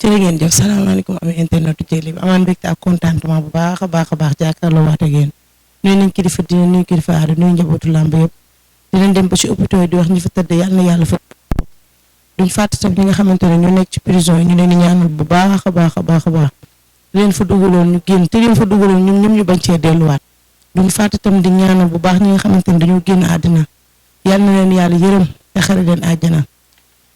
jërë ngeen jëf salaamaaleykum am internet Jëli bi amaan mbégte ak contentement bu baax a baax jàkkaarloo waat ak yéen nuyu nañ kilifa dina nuyu kilifa aada nuyu njabootu làmb yëpp dinañ dem ba ci hôpital yi di wax ñi fa tëdd yàlla na yàlla fa duñ fàtte tam ñi nga xamante ne ñu nekk ci prison yi ñu leen di ñaanal bu baax a baax leen fa dugaloon ñu génn te leen fa dugaloon ñoom ñoom ñu bañ cee delluwaat duñ fàtte tam di ñaanal bu baax ñi nga xamante ne dañoo génn àddina yàlla na leen yàlla yërëm te xare leen àjjana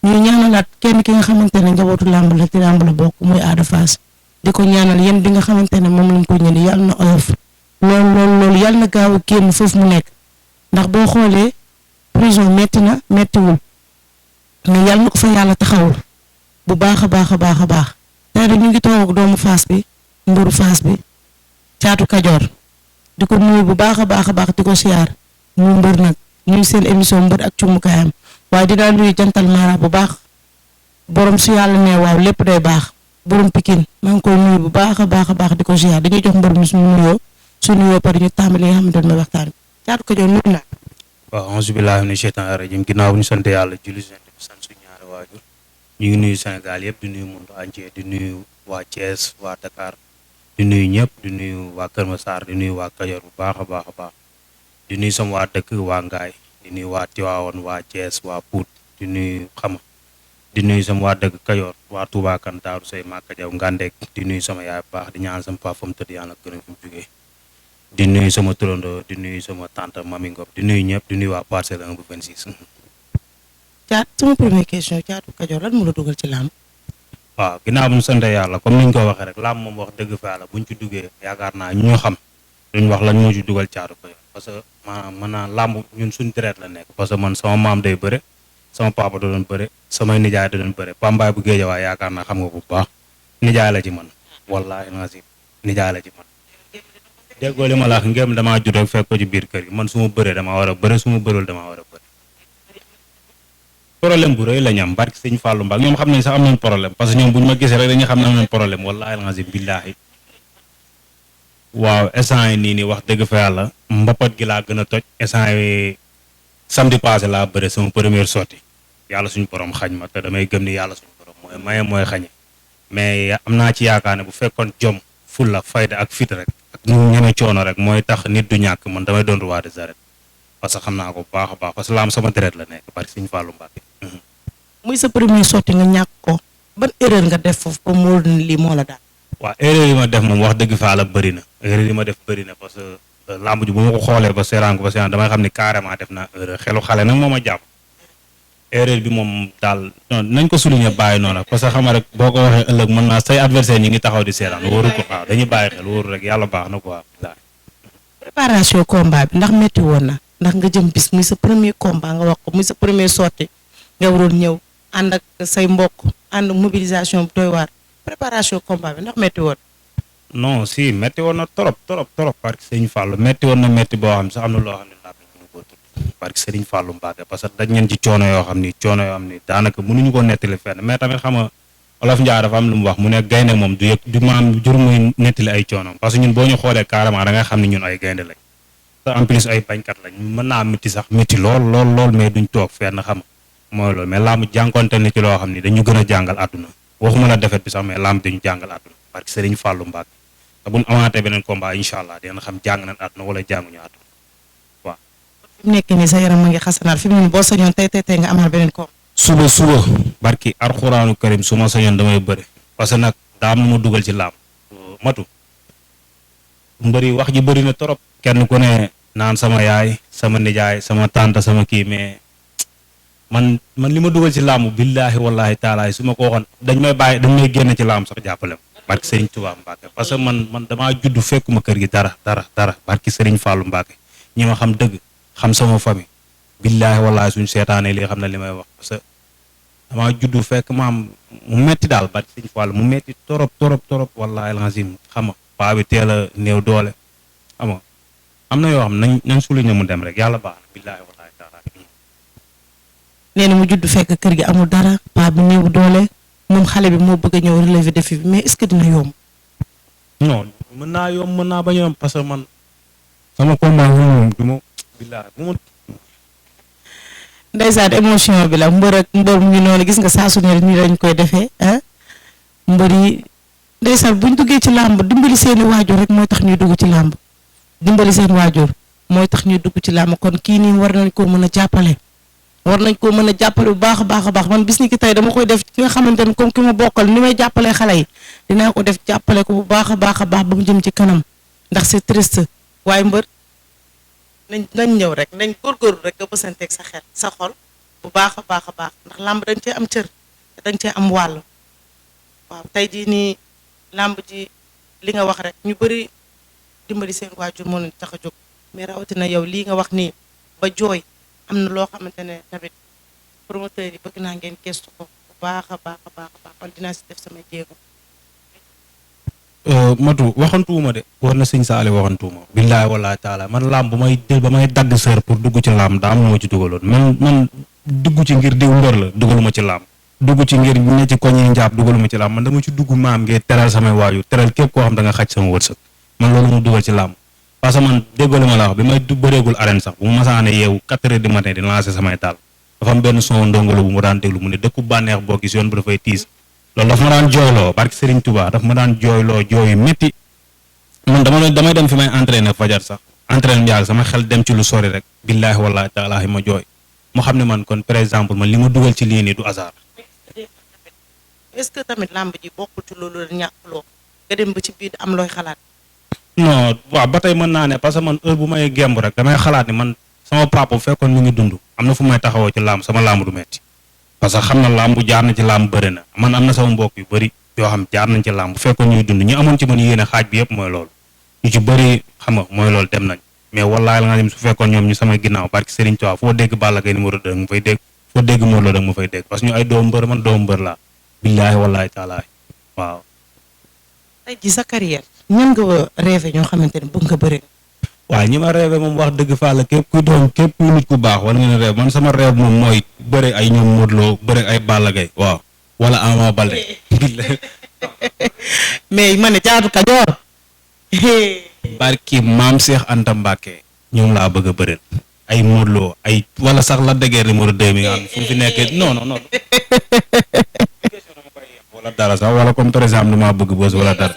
ñuy ñaanalaat kenn ki nga xamante ne njabootu làmb la ci làmb la bokk muy Ada Fass di ko ñaanal yéen bi nga xamante ne moom lañ ko ñëndi yàlla na oyof loolu yàlla na gaaw a génn foofu mu nekk ndax boo xoolee prison metti na mettiwul mais yàlla na ko fa yàlla taxawul bu baax a baax tey ñu ngi toog ak doomu Fass bi mburu Fass bi Caatu Kajoor di ko nuyu bu baax a baax di ko siyaar mu mbër nag ñuy seen émission mbër ak cumukaayam waaye dinaa nuyu jantal mara bu baax borom su yàlla ne waaw lépp day baax borom Pikine maa ngi koy nuyu bu baax a baax di ko siyaar dañuy jox mbër mi su nuyoo pare ñu tàmbali nga xamante ne mooy waxtaan bi Caatu Kajoor nuyu naa. waaw auzu billaahi mina sheytaani rajiim ginnaaw bu ñu sant yàlla julli sant bi sant suñu ñaari waajur ñu ngi nuyu Sénégal yëpp di nuyu monde entier di nuyu waa Thiès waa Dakar di nuyu ñëpp di nuyu waa Kër Massar di nuyu waa Kajoor bu baax a baax di nuyu sama waa dëkk waa Ngaay di nuyu waa Tiwaawan waa Thiès waa Pout di nuyu di nuyu sama waa dëkk Kajoor waa Touba Kan Daaru Say Maka Jaw Ngandek di nuyu sama yaay bu baax di ñaan sama papa fa mu tëdd yàlla gërëm fi mu jógee di nuyu sama turando di nuyu sama tante Mami Ngop di nuyu ñëpp di nuyu waa Parcelles 1 bu 26. Caat sama première question Caatu Kajoor lan mu la dugal ci làmb. waaw ginnaaw bu ñu sant yàlla comme ni ñu ko waxee rek làmb moom wax dëgg fa yàlla buñ ci duggee yaakaar naa ñu xam duñ wax lan moo ci dugal Caatu Kajoor parce que maanaam mën naa làmb ñun suñ deret la nekk parce que man sama maam day bëre sama papa da doon bëre samay nijaay da doon bëre Pambaay bu Géejawaay yaakaar naa xam nga bu baax nijaay la ci man wallaahi nazim nijaay la ci man déggoo li ma la wax ngeen damaa judd rek fekk ko ci biir kër gi man su ma bëree damaa war a bëre su ma bërul damaa war a bëre problème bu rëy la ñu am barki sëñ Fallou Mbacke ñoom xam nañ sax am nañ problème parce que ñoom bu ñu ma gisee rek dañuy xam ne am nañ problème wallaahi nazim billaahi waaw instant yi nii wax dëgg fa yàlla mbapat gi laa gën a toj instant yi samedi passé laa bëre sama première sortie yàlla suñu borom xañ ma te damay gëm ni yàlla suñu borom mooy maye mooy xañe mais am naa ci yaakaar ne bu fekkoon jom fulla fayda ak fit rek ak ñu ñeme coono rek mooy tax nit du ñàkk man damay doon roi des arènes parce que xam naa ko bu baax a baax parce que laam sama deret la nekk barki sëñ Fallou Mbacke. muy sa première sortie nga ñàkk ko ban erreur nga def foofu ba mu lii moo la daal. waaw erreur yi ma def moom wax dëgg fa la bëri na erreur yi ma def bëri na parce que lamb ji bu ma ko xoolee ba seeraan ko ba seeraan damay xam ne carrément def naa erreur xelu xale nag moo ma jàpp erreur bi moom daal non nañ ko souligner bàyyi noonu parce que xam nga rek boo ko waxee ëllëg mën naa say adversaire ñi ngi taxaw di seeraan wóoru ko waaw dañuy bàyyi xel wóoru rek yàlla baax na quoi. préparation combat bi ndax métti woon na ndax nga jëm bis muy sa premier combat nga wax ko muy sa premier sortie nga waroon ñëw ànd ak say mbokk ànd mobilisation bu doy waar préparation combat bi ndax métti woon. non si métti woon na trop parce que Serigne Fallou métti woon na métti boo xam sax am na loo xam ne laa mënu ko tudd parce que Serigne Fallou Mbacke parce que dañ leen ci coono yoo xam ni daanaka mënuñu ko nettali fenn mais tamit xam nga Olof Ndiaye dafa am lu mu wax mu ne gaynde moom du yëg du maam jur muy nettali ay coono parce que ñun boo ñu xoolee carrément da nga xam ne ñun ay gaynde lañ te en plus ay bañkat lañ mën naa métti sax métti lool mais duñ toog fenn xam mooy loolu mais làmb jànkonte ni ci loo xam ni dañu gën a jàngal àdduna waxuma la defet bi sax mais làmb dañu jàngal àdduna parce que Serigne Fallou Mbacke te bu ñu amaatee beneen combat incha allah dina xam jàng nañ àdduna wala jànguñu àdduna waaw. fi mu nekk nii sa yaram ma ngi xasanaat fi mu ne boo sañoon tey nga amaat beneen combat. suba barki alxuraanu karim su ma sañoon damay bëri parce que nag daa am ma dugal ci làmb matu mbëri wax ji bëri na trop. kenn ku ne naan sama yaay sama nijaay sama tante sama kii mais man li ma dugal ci làmb billaahi wallaahi taalaay su ma ko waxoon dañ may génn ci làmb sax jàppale ma barki Serigne Touba Mbacke parce que man damaa judd fekkuma kër gi dara barki Serigne Fallou Mbacke ñi ma xam dëgg xam sama famille billaahi wallaahi suñu seetaanee lii xam na li may wax parce que damaa judd fekk maam mu metti daal barki Serigne Fallou mu metti torop wallaahi alazim xam nga paa bi teel a néew doole xam nga am na yoo xam nañ souligner mu dem rek yàlla baax na billaahi wallaahi taala. nee na mu judd fekk kër gi amul dara paa bi néew doole moom xale bi moo bëgg a ñëw relever défi bi mais est-ce que dina yomb. non mën naa yomb mën naa bañ a yomb parce que man sama combat moom du ma billaahi bu ma. ndeysaan émotion bi la mbër mu ngi noonu gis nga saa su ne nii lañ koy defee ah mbër yi ndeysaan buñ duggee ci làmb dimbali seeni waajur rek mooy tax ñuy dugg ci làmb dimbali seen waajur mooy tax ñuy dugg ci làmb kon kii nii war nañ koo mën a jàppale war nañ koo mën a jàppale bu baax a baax a baax man bis ni ki tey dama koy def ki nga xamante ne comme ki ma bokkal ni may jàppalee xale yi dinaa ko def jàppale ko bu baax a baax a baax ba mu jëm ci kanam ndax c'est triste waaye mbër nañ ñëw rek nañ góorgóorlu rek nga bësanteeg sa xel sa xol bu baax a baax a baax ndax làmb dañ cee am cër te dañ cee am wàll waaw tey jii nii làmb ji li nga wax rek ñu bëri dimbali seen waajur moo leen tax a jóg mais rawatina yow lii nga wax nii ba jooy am na loo xamante ne tamit promoteur yi bëgg naa ngeen gestu ko bu baax a baax a baax a baax man dinaa si def samay jéego. Matu waxantuwuma de war na sëñ Saali waxantuwuma billaay wallaay taala man làmb bu may jël ba may dagg sër pour dugg ci làmb daa am lu ma ci dugaloon man dugg ci ngir diw mbër la dugaluma ci làmb dugg ci ngir ne ci koñi njaab dugaluma ci làmb man dama ci dugg maam ngir teral samay waajur teral képp koo xam da nga xaj sama wërsëg man loolu mu dugal ci làmb parce que man déggalu ma la wax bi may bëreegul arène sax bu mu masaane yeewu 4 heures du matin di lancer samay taal dafa am benn son ndongolo bu mu daan déglu mu ne dëkku bànneex boo gis yoon bu dafay tiis loolu daf ma daan jooyloo barki Serigne Touba daf ma daan jooyloo jooyu métti man damay dem fi may entraîner fajar sax entraîner njaag sama xel dem ci lu sori rek billaahi wallaahi taalaahi ma jooy mu xam ne man kon par exemple man li ma dugal ci lii nii du hasard. est-ce que tamit làmb ji bokkul ci loolu la ñàkkloo nga dem ba ci biir am looy xalaat. non waaw ba tey mën naa ne parce que man heure bu may gemb rek damay xalaat ni man sama papa bu fekkoon mi ngi dund am na fu may taxawoo ci làmb sama làmb du metti parce que xam na làmb jaar na ci làmb bëri na man am na sama mbokk yu bëri yoo xam jaar nañ ci làmb bu fekkoon ñuy dund ñu amoon ci man yéene xaaj bi yëpp mooy loolu ñu ci bëri xam nga mooy loolu dem nañ mais wallaahi la nga dem su fekkoon ñoom ñu sama ginnaaw barki Serigne Touba foo dégg Balla Gaye numéro 2 nga fay dégg foo dégg Modou Lo da nga ma fay dégg parce que ñu ay doomu mbër man doomu mbër laa billaahi wallaahi taalaay waaw. tey ji sa carrière ñan nga rêvé ñoo xamante ne bëgg nga bëri. waaw ñi ma rêvé moom wax dëgg fa la képp kuy nit ku baax wala ngeen rêve man sama rêve moom mooy bëre ay ñoom Modou Lo bëre ay Balla Gaye waaw wala Ama Baldé mais ma ne Caatu Kajoor barki maam Cheikh Anta Mbacké ñoom laa bëgg a bëreel ay Modou Lo ay wala sax la dëggeer numéro 2 mi nga xam fu fi nekkee non wala dara sax wala comme par exemple maa bëgg bës wala dara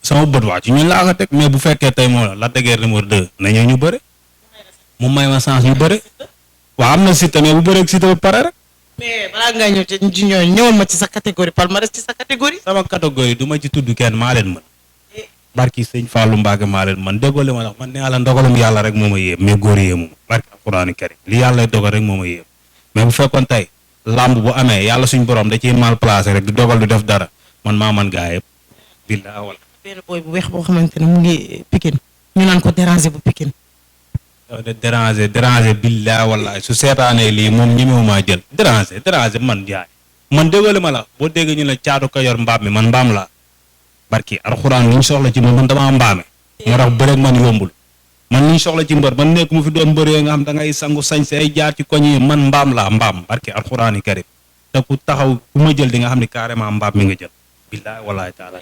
sama bët waa ci ñun laa ko teg mais bu fekkee tey moo la dëggeer numéro 2 na ñëw ñu bëre mu may ma chance ñu bëre waaw am na Siteu mais bu bëre ak Siteu ba pare rek. mais balaa ngaa ñëw ci ñooñu ñëwal ma ci sa catégorie palmarès ci sa catégorie. sama catégorie du ma ci tudd kenn maa leen mën barki sëñ Fallou Mbacké maa leen mën déggoo li ma wax man ne yàlla ndogalum yàlla rek moo ma yéem mais góor yéemu barki alxuraani karim li yàlla dogal rek moo ma yéem mais bu fekkoon tey lamb bu amee yàlla suñ borom da ciy mal placé rek di dogal du def dara man maa man gaa yëpp billaa wala benn booy bu weex boo xamante ne mu ngi Pikine ñu naan ko déranger bu Pikine. de déranger billaa wala su seetaanee lii moom ñemewu maa jël déranger man jaay man déggoo li ma la boo dégg ñu ne Caatu Kajoor mbaam mi man mbaam laa barki alxuraan li ñu soxla ci man damaa mbaame moo tax bëreeg man yombul man li ñu soxla ci mbër man nekk mu fi doon mbër yooyu nga xam da ngay sangu sañ si ay jaar ci koñ yi man mbaam laa mbaam barki alxuraani karim te ku taxaw ku ma jël di nga xam ne carrément mbaam mi nga jël billaay walaay taala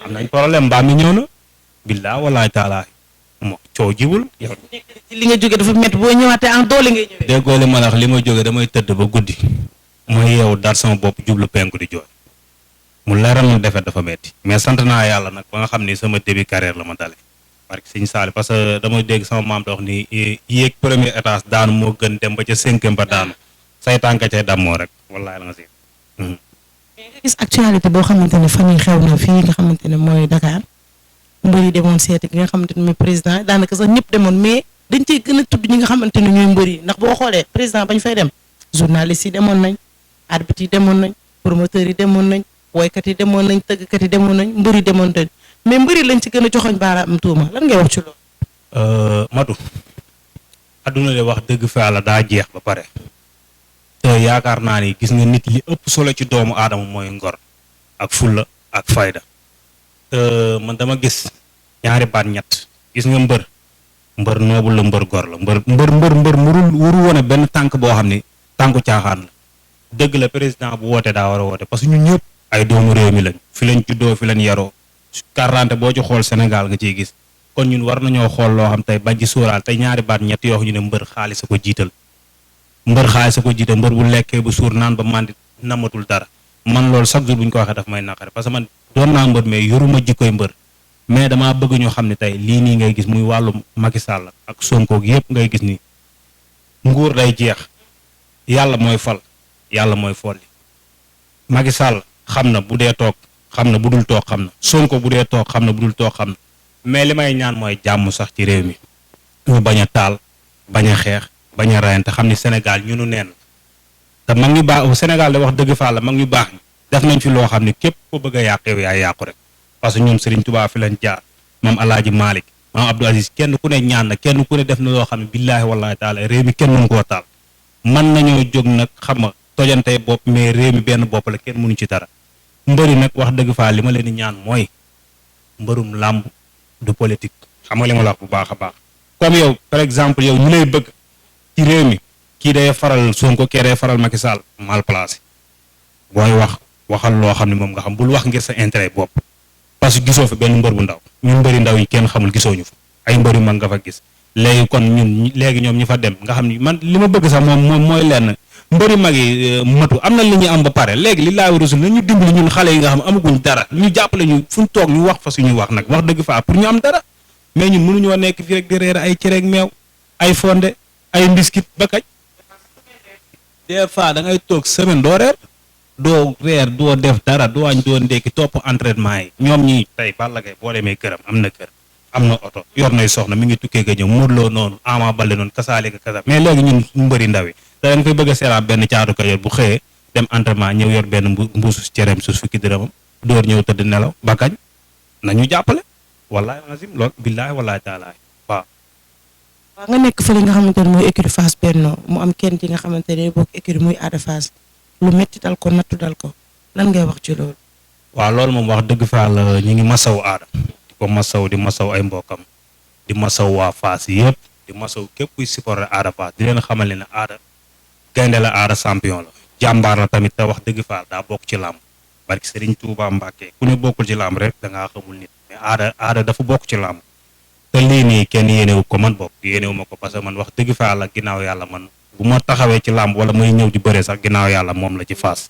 am nañ problème mbaam mi ñëw na billaay walaay taala mo coow jibul yow li nga jóge dafa métti boo ñëwaatee en doole ngay ñëwee. déggoo li ma la wax li ma jóge damay tëdd ba guddi ma yeewu daal sama bopp jublu penku di jooy mu leeral na defet dafa metti mais sant naa yàlla nag ba nga xam ni sama début carrière la ma dale parce que sëñ Saali parce que dama dégg sama maam da wax ni yéeg premier étage daanu moo gën dem ba ca 5e ba daanu say tànka cay dammoo rek wallaahi la nga si mais nga gis actualité boo xamante ne fan yii xew na fii nga xamante ne mooy Dakar mbër yi demoon seeti ki nga xamante ne mooy président daanaka sax ñëpp demoon mais dañ cey gën a tudd ñi nga xamante ne ñooy mbër yi ndax boo xoolee président bañ fay dem journalistes yi demoon nañ arbitres yi demoon nañ promoteurs yi demoon nañ woykat yi demoon nañ tëggkat yi demoon nañ mbër yi demoon nañ mais mbër yi lañ ci gën a joxoñ baaraam tuuma lan ngay wax ci loolu. Matu adduna de wax dëgg fa yàlla daa jeex ba pare te yaakaar naa ni gis nga nit li ëpp solo ci doomu aadama mooy ngor ak fulla ak fayda te man dama gis ñaari baat ñett gis nga mbër noobul la mbër gor la mbër wuru wone benn tànk boo xam ni tànku caaxaan la dëgg la président bu woote daa war a woote parce que ñun ñëpp ay doomu réew mi lañ fi lañ juddoo fi lañ yaroo quarante boo ci xool Sénégal nga ciy gis kon ñun war nañoo xool loo xam tey bañ ci sóoraal tey ñaari baat ñett yoo xam ñu ne mbër xaalis a ko jiital mbër bu lekkee bu suur naan ba màndi namatul dara man loolu chaque jour bu ñu ko waxee daf may naqare parce que man doon naa mbër mais yoruma jikkoy mbër mais damaa bëgg ñu xam ne tey lii nii ngay gis muy wàllu Macky Sall ak Sonko gi yëpp ngay gis ni nguur day jeex yàlla mooy fal yàlla mooy folli Macky Sall xam na bu dee toog xam na bu dul toog xam na Sonko bu dee toog xam na bu dul toog xam na mais li may ñaan mooy jàmm sax ci réew mi ñu bañ a taal bañ a xeex bañ a rayante xam ni Sénégal ñu nu neen te mag ñu baax Sénégal da wax dëgg fa la mag ñu baax ñi def nañ fi loo xam ne képp ko bëgg a yàq yow yaa yàqu rek parce que ñoom Serigne Touba fi lañ jaar maam Alaaji Malick maam Abdou Aziz kenn ku ne ñaan na kenn ku ne def na loo xam ne billaahi wallaahi taala réew mi kenn mënu koo taal man nañoo jóg nag xam nga tojante bopp mais réew mi benn bopp la kenn mënu ci dara mbëri nag wax dëgg fa li ma leen di ñaan mooy mbërum làmb du politique xam nga li ma la wax bu baax a baax comme yow par exemple yow ñu lay bëgg ci réew mi kii day faral Sonko kii day faral Macky Sall mal placé booy waxal loo xam ne moom nga xam bul wax ngir sa intérêt bopp parce que gisoo fa benn mbër bu ndaw ñun mbëri ndaw yi kenn xamul gisoo ñu fa ay mbëri mag nga fa gis léegi kon ñun léegi ñoom ñi fa dem nga xam ni man li ma bëgg sax moom mooy lenn mbëri mag yi matu am na li ñu am ba pare léegi li laa rasul na ñu dimbali ñun xale yi nga xam amaguñ dara ñu jàppale ñu fu ñu toog ñu wax fa suñuy wax nag wax dëgg fa pour ñu am dara mais ñun mënuñoo nekk fii rek di reer ay cereeg meew ay fonde ay mbiskit ba kañ des fois da ngay toog semaine doo reer doo def dara doo añ doo ndekki topp entraînement yi ñoom ñi tey Balla Gaye boo demee këram am na kër am na oto yor nay soxna mi ngi tukkee ga ñëw Modou Lo noonu Ama Baldé noonu kasaale ka kasa mais léegi ñun mbëri ndaw yi da nga fay bëgg a seeraat benn caatu ka yor bu xëyee dem entraînement ñëw yor benn mbuusu cereem su fukki dërëmam door ñëw tëdd nelaw ba kañ nañu jàppale wallaahi azim loolu billaahi wallaahi taala waaw nga nekk fële nga xamante ne mooy écurie Fass Benno mu am kenn ci nga xamante ne bokk écurie muy Ada Fass lu metti dal ko nattu dal ko lan ngay wax ci loolu. waaw loolu moom wax dëgg fa la ñu ngi masaw Ada di ko masaw di masaw ay mbokkam di masaw waa Fass yëpp di masaw képp kuy supporter Ada Fass di leen xamal ne Ada gaynde la Ada champion la jàmbaar la tamit te wax dëgg fa daa bokk ci làmb barki Serigne Touba Mbacke ku ne bokkul ci làmb rek da ngaa xamul nit mais Ada dafa bokk ci làmb te lii nii kenn yéenewu ko man bokk yéenewu ma ko parce que man wax dëgg fa la ginnaaw yàlla man bu ma taxawee ci làmb wala may ñëw di bëree sax ginnaaw yàlla moom la ci Fass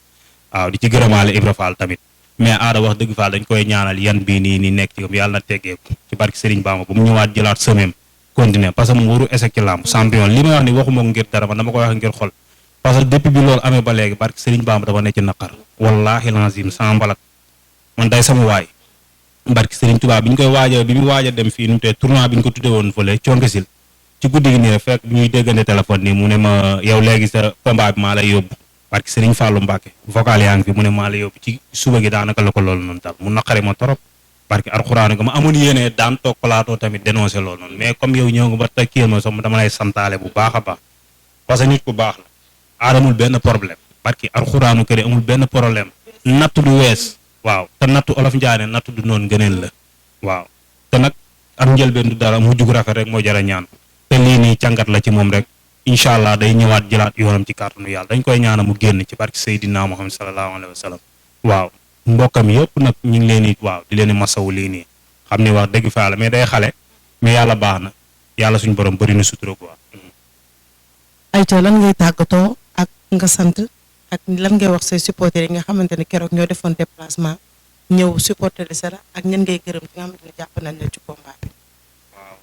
waaw di ci gërëmaale Ibra Fall tamit mais Ada wax dëgg fa dañ koy ñaanal yan bii nii nekk ci yàlla na teggeeku ci barki Serigne Bamba bu mu ñëwaat jëlaat semaine continuer parce que moom waru échec ci làmb champion li may wax ni waxuma ko ngir dara man dama koy wax ngir xol parce que depuis bi loolu amee ba léegi barki Serigne Bamba dama ne ci naqar wallaahi lazim sama mbalak man day sama waay barki Serigne Touba bi ñu koy bi mu waaj a dem fii nu mu tee tournoi bi ñu ko tudde woon fële conkesil ci guddi gi nii rek fekk ñuy déggante téléphone nii mu ne ma yow léegi sa combat bi maa lay yóbbu barki Serigne Fallou Mbacke vocal yaa ngi fi mu ne maa lay yóbbu ci suba gi daanaka la ko loolu noonu daal mu naqare ma torop barki alxuraan ga ma amoon yéene daan toog plateau tamit dénoncé loolu noonu mais comme yow ñëw nga ba takkiyal ma sax dama lay santaale bu baax a baax parce que nit ku baax la Ada amul benn problème barki alxuraanu kër amul benn problème nattu du wees waaw te nattu olof njaane nattu du noonu ngëneel la waaw te nag am njëlbeen du dara mu jug rafet rek moo jara ñaan te lii nii càngat la ci moom rek incha allah day ñëwaat jëlaat yoonam ci kàttanu yàlla dañ koy ñaana mu génn ci barki Seydina Muhammad sallallahu alayhi wa sallam waaw mbokkam yëpp nag ñu ngi leen di waaw di leen di masawu lii nii xam ni wax dëgg fa la mais day xale mais yàlla baax na yàlla suñu borom bëri na sutura quoi. ayca lan ngay tàggatoo ak nga sant ak lan ngay wax say supporters yi nga xamante ne keroog ñoo defoon déplacement ñëw supporter li sara ak ñan ngay gërëm ci nga xamante ne jàpp nañ la ci combat bi. waaw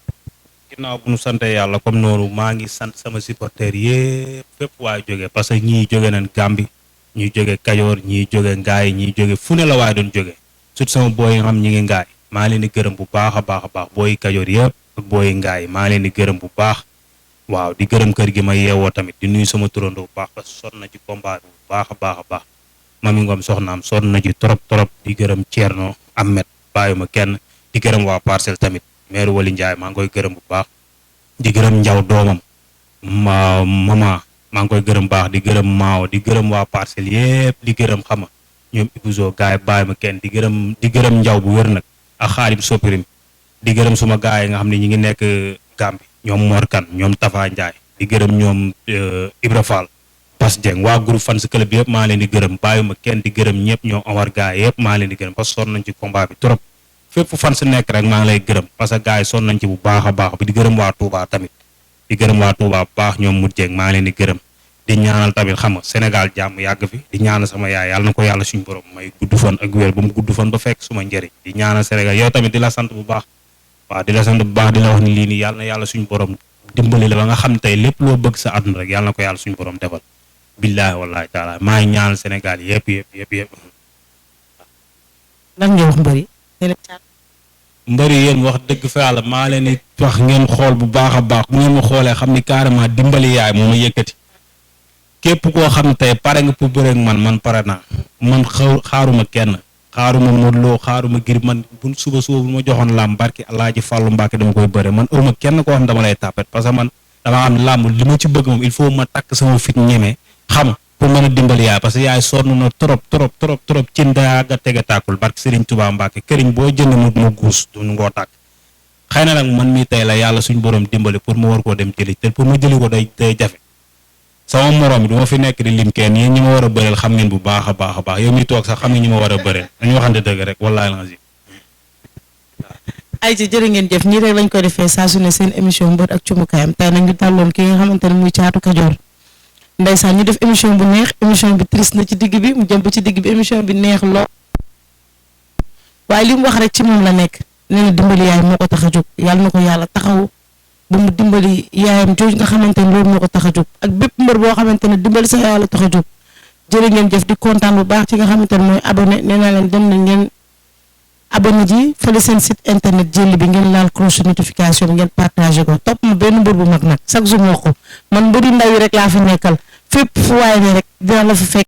ginnaaw bu nu sante yàlla comme noonu maa ngi sant sama supporters yëpp fépp waay jógee parce que ñii jóge nañ Gambie ñuy jóge Kajoor ñii jóge Ngaay ñii jóge fu ne la waaye doon jóge surtout sama booy yi nga xam ñi ngi Ngaay maa leen di gërëm bu baax a baax a baax booy Kajoor yëpp ak booy Ngaay maa leen di gërëm bu baax waaw di gërëm kër gi ma yeewoo tamit di nuyu sama turando bu baax parce que sonn na ci combat bi bu baax a baax a baax Mami Ngom soxnaam sonn na ci trop di gërëm Thierno Ahmed bàyyuma kenn di gërëm waa Parcelles tamit maire Wali Ndiaye maa ngi koy gërëm bu baax di gërëm Njaw doomam mama maa ngi koy gërëm baax di gërëm Maaw di gërëm waa Parcelles yëpp di gërëm xama ñoom Ibouzo gaay yi bàyyuma kenn di gërëm Njaw bu wér nag ak Xaadim Sopirim di gërëm suma gaay yi nga xam ne ñi ngi nekk Gambie ñoom Mor Kan ñoom Tafa Ndiaye di gërëm ñoom Ibra Fall Bas Dieng waa groupe fans club bi yëpp maa leen di gërëm bàyyuma kenn di gërëm ñëpp ñoom Omar gaay yëpp maa leen di gërëm parce que sonn nañ ci combat bi trop fépp fu fans nekk rek maa ngi lay gërëm parce que gaay yi sonn nañ ci bu baax a baax bi di gërëm waa Touba tamit di gërëm waa Touba bu baax ñoom Mout Dieng maa ngi leen di gërëm di ñaanal tamit xam nga Sénégal jàmm yàgg fi di ñaanal sama yaay yàlla na ko yàlla suñu borom may gudd fan ak wér ba mu gudd fan ba fekk suma njëriñ di ñaanal Sénégal yow tamit di la sant bu baax waaw di la sant bu baax di la wax ni lii nii yàlla na yàlla suñu borom dimbali la ba nga xam tey lépp loo bëgg sa àdduna rek yàlla na ko yàlla suñu borom defal billaahi wallaahi taala maa ngi ñaanal Sénégal yëpp lan nga wax mbëri mbëri yéen wax dëgg fa yàlla maa leen di wax ngeen xool bu baax a baax bu ngeen ma xoolee xam ni carrément dimbali yaay moo ma yëkkati képp koo xam ne tey pare nga pour bëre ak man pare naa man xaaruma kenn xaaruma Modou Lo xaaruma Gris man bu suba bu ma joxoon làmb barki Alaaji Fàllu Mbàkke dama koy bëre man awma kenn koo xam dama lay tàppet parce que man dama am làmb li ma ci bëgg moom il faut ma takk sama fit ñeme xam pour mën a dimbali yaay parce que yaay sonn na trop cin daaga tege tàkkul barki Serigne Touba Mbàkke këriñ boo jënd mu guus du ngoo tàkk xëy na nag man mii tey la yàlla suñ borom dimbali pour ma war koo dem jëli te pour ma jëli ko day jafe sama morom bi du ma fi nekk di lim kenn yéen ñi ma war a bëreel xam ngeen bu baax a baax yow mi toog sax xam nga ñi ma war a bëreel dañu waxante dëgg rek wallaahi lazim. ay ci jërë ngeen jëf ñii rek lañ ko defee saa su ne seen émission mbër ak cumukaayam tey nag ñu tàlloon ki nga xamante ne muy Caatu Kajoor ndeysaan ñu def émission bu neex émission bi triste na ci digg bi mu jëm ba ci digg bi émission bi neex lool waaye li mu wax rek ci moom la nekk nee na dimbali yaay moo ko tax a jóg yàlla na ko yàlla taxaw ba mu dimbali yaayam jooju nga xamante ne loolu moo ko tax a jóg ak bépp mbër boo xamante ne dimbali sa yaay la tax a jóg jërë ngeen jëf di kontaan bu baax ci nga xamante ne mooy abonné nee naa leen dem na ngeen abonné ji fële seen site internet jëli bi ngeen laal cloche notification bi ngeen partagé ko topp ma benn mbër bu mag nag chaque jour wax ko man mbëri ndaw yi rek laa fi nekkal fépp fu waaye ne rek dina la fa fekk